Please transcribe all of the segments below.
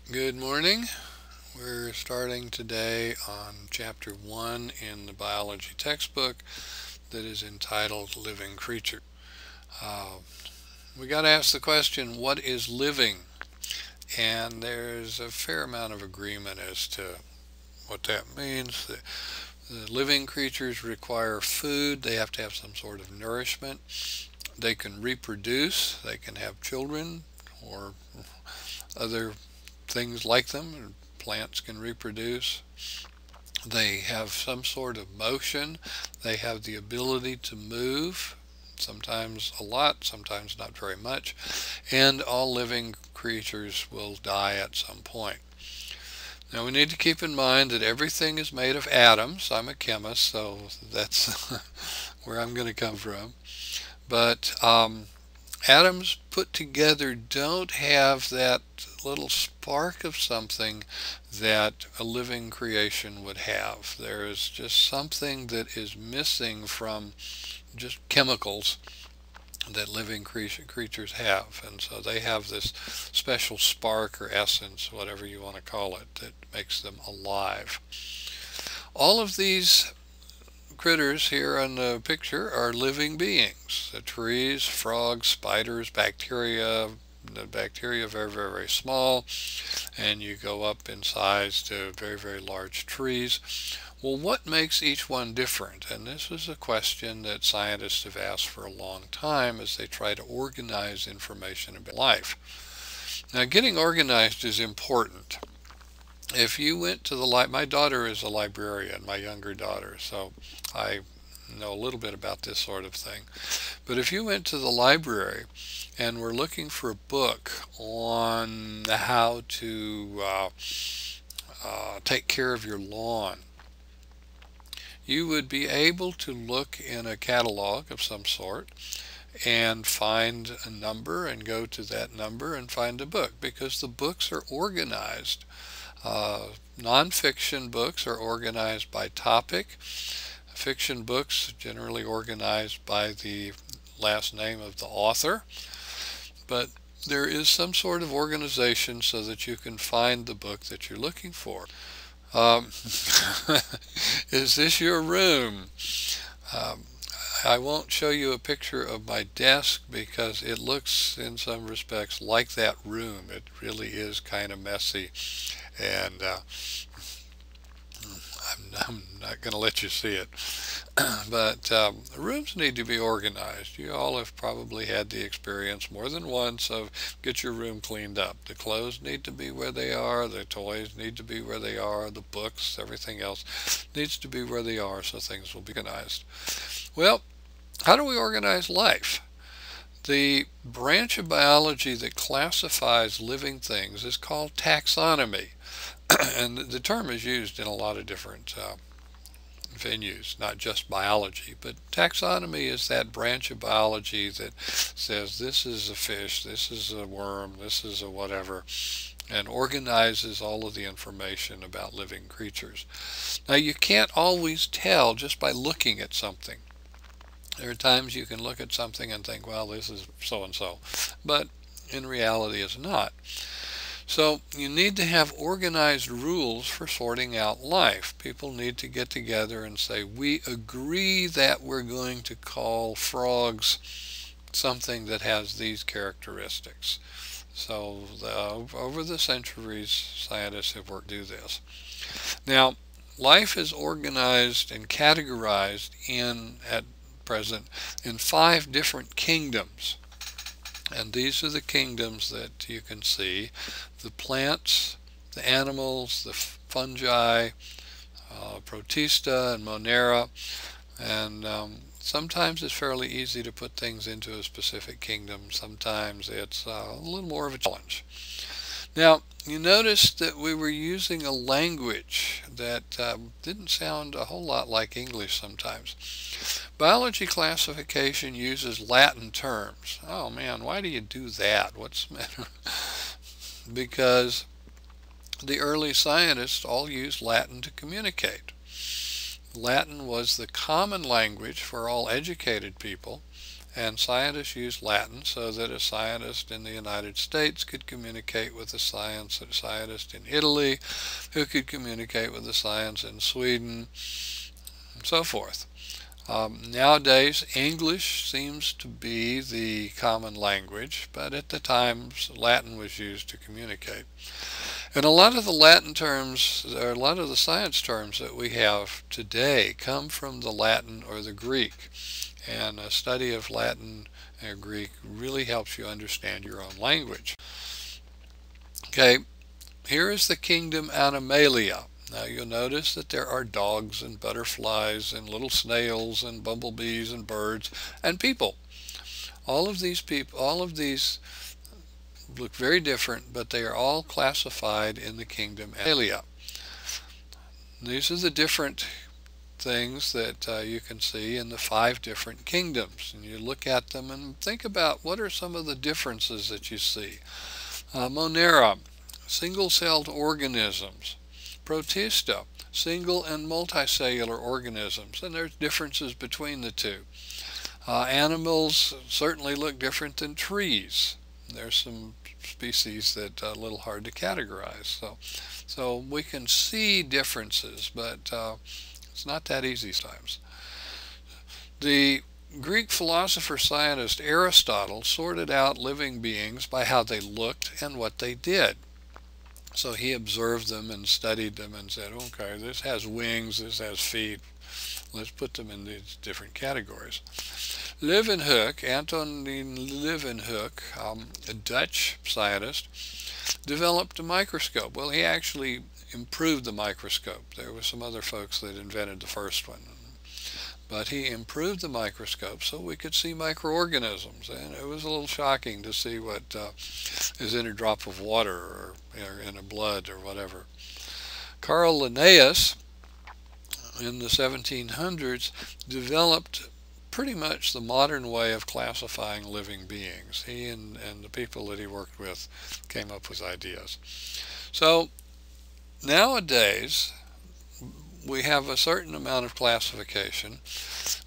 Good morning. We're starting today on chapter 1 in the biology textbook that is entitled Living Creature. Uh, we got to ask the question, what is living? And there's a fair amount of agreement as to what that means. The living creatures require food, they have to have some sort of nourishment. They can reproduce, they can have children or other things like them. Plants can reproduce. They have some sort of motion. They have the ability to move, sometimes a lot, sometimes not very much. And all living creatures will die at some point. Now we need to keep in mind that everything is made of atoms. I'm a chemist, so that's where I'm going to come from. But atoms put together don't have that little spark of something that a living creation would have. There is just something that is missing from just chemicals that living creatures have. And so they have this special spark or essence, whatever you want to call it, that makes them alive. All of these critters here on the picture are living beings. The trees, frogs, spiders, bacteria. The bacteria are very, very, very small, and you go up in size to very, very large trees. Well, what makes each one different? And this is a question that scientists have asked for a long time as they try to organize information about life. Now, getting organized is important. If you went to my daughter is a librarian, my younger daughter, so I know a little bit about this sort of thing. But if you went to the library and were looking for a book on how to take care of your lawn, you would be able to look in a catalog of some sort and find a number and go to that number and find a book, because the books are organized. Nonfiction books are organized by topic. Fiction books generally organized by the last name of the author. But there is some sort of organization so that you can find the book that you're looking for. Is this your room? I won't show you a picture of my desk because it looks in some respects like that room. It really is kind of messy, and I'm not going to let you see it. But rooms need to be organized. You all have probably had the experience more than once of get your room cleaned up. The clothes need to be where they are, the toys need to be where they are, the books, everything else needs to be where they are so things will be organized. Well, how do we organize life? The branch of biology that classifies living things is called taxonomy. And the term is used in a lot of different venues, not just biology, but taxonomy is that branch of biology that says this is a fish, this is a worm, this is a whatever, and organizes all of the information about living creatures. Now, you can't always tell just by looking at something. There are times you can look at something and think, well, this is so and so, but in reality it's not. So you need to have organized rules for sorting out life. People need to get together and say, we agree that we're going to call frogs something that has these characteristics. So over the centuries, scientists have worked to do this. Now, life is organized and categorized at present in 5 different kingdoms. And these are the kingdoms that you can see: the plants, the animals, the fungi, Protista and Monera. And sometimes it's fairly easy to put things into a specific kingdom. Sometimes it's a little more of a challenge. Now, you notice that we were using a language that didn't sound a whole lot like English sometimes. Biology classification uses Latin terms. Oh man, why do you do that? What's the matter? Because the early scientists all used Latin to communicate. Latin was the common language for all educated people, and scientists used Latin so that a scientist in the United States could communicate with a scientist in Italy, who could communicate with a scientist in Sweden, and so forth. Nowadays, English seems to be the common language, but at the time, Latin was used to communicate. And a lot of the Latin terms, or a lot of the science terms that we have today come from the Latin or the Greek. And a study of Latin and Greek really helps you understand your own language. Okay, here is the kingdom Animalia. Now you'll notice that there are dogs and butterflies and little snails and bumblebees and birds and people. All of these look very different, but they are all classified in the kingdom Animalia. These are the different things that you can see in the 5 different kingdoms, and you look at them and think about what are some of the differences that you see. Monera, single-celled organisms. Protista, single and multicellular organisms, and there's differences between the two. Animals certainly look different than trees. There's some species that are a little hard to categorize. So we can see differences, but it's not that easy sometimes. The Greek philosopher-scientist Aristotle sorted out living beings by how they looked and what they did. So he observed them and studied them and said, okay, this has wings, this has feet. Let's put them in these different categories. Leeuwenhoek, Antonin Leeuwenhoek, a Dutch scientist, developed a microscope. Well, he actually improved the microscope. There were some other folks that invented the first one. But he improved the microscope so we could see microorganisms. And it was a little shocking to see what is in a drop of water or in a blood or whatever. Carl Linnaeus, in the 1700s, developed pretty much the modern way of classifying living beings. He and the people that he worked with came up with ideas. So nowadays, we have a certain amount of classification,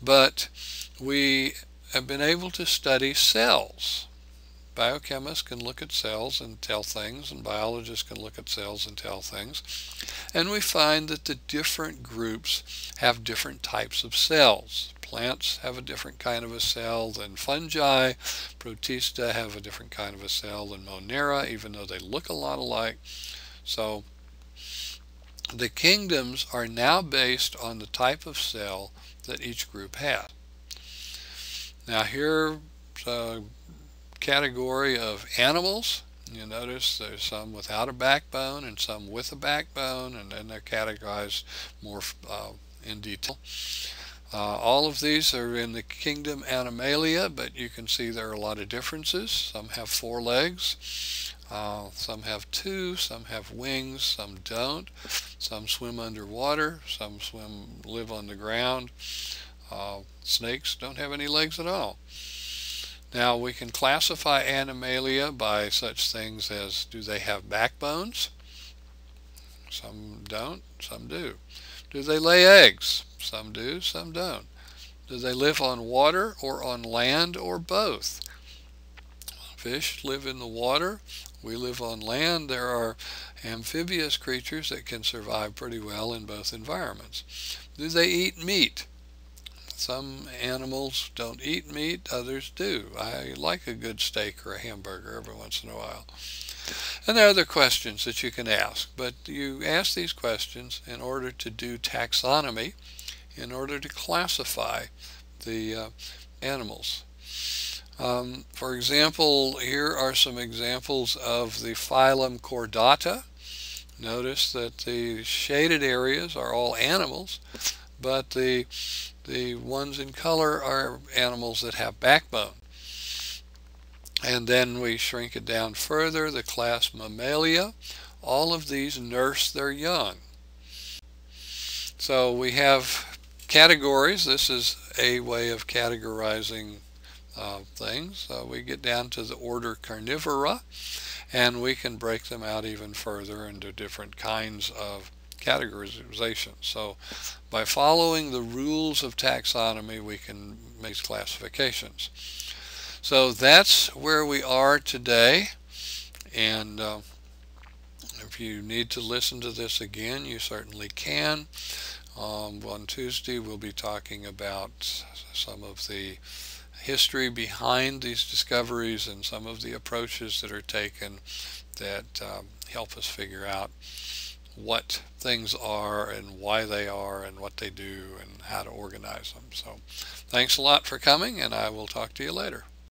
but we have been able to study cells. Biochemists can look at cells and tell things, and biologists can look at cells and tell things. And we find that the different groups have different types of cells. Plants have a different kind of a cell than fungi. Protista have a different kind of a cell than Monera, even though they look a lot alike. So the kingdoms are now based on the type of cell that each group has. Now here's a category of animals. You notice there's some without a backbone and some with a backbone, and then they're categorized more in detail. All of these are in the kingdom Animalia, but you can see there are a lot of differences. Some have 4 legs. Some have 2, some have wings, some don't. Some swim underwater, some live on the ground. Snakes don't have any legs at all. Now we can classify Animalia by such things as, do they have backbones? Some don't, some do. Do they lay eggs? Some do, some don't. Do they live on water or on land or both? Fish live in the water. We live on land. There are amphibious creatures that can survive pretty well in both environments. Do they eat meat? Some animals don't eat meat, others do. I like a good steak or a hamburger every once in a while. And there are other questions that you can ask, but you ask these questions in order to do taxonomy, in order to classify the animals. For example, here are some examples of the phylum Chordata. Notice that the shaded areas are all animals, but the ones in color are animals that have backbone. And then we shrink it down further, the class Mammalia. All of these nurse their young. So we have categories. This is a way of categorizing things. We get down to the order Carnivora, and we can break them out even further into different kinds of categorization. So by following the rules of taxonomy, we can make classifications. So that's where we are today. And if you need to listen to this again, you certainly can. On Tuesday, we'll be talking about some of the history behind these discoveries and some of the approaches that are taken that help us figure out what things are and why they are and what they do and how to organize them. So thanks a lot for coming, and I will talk to you later.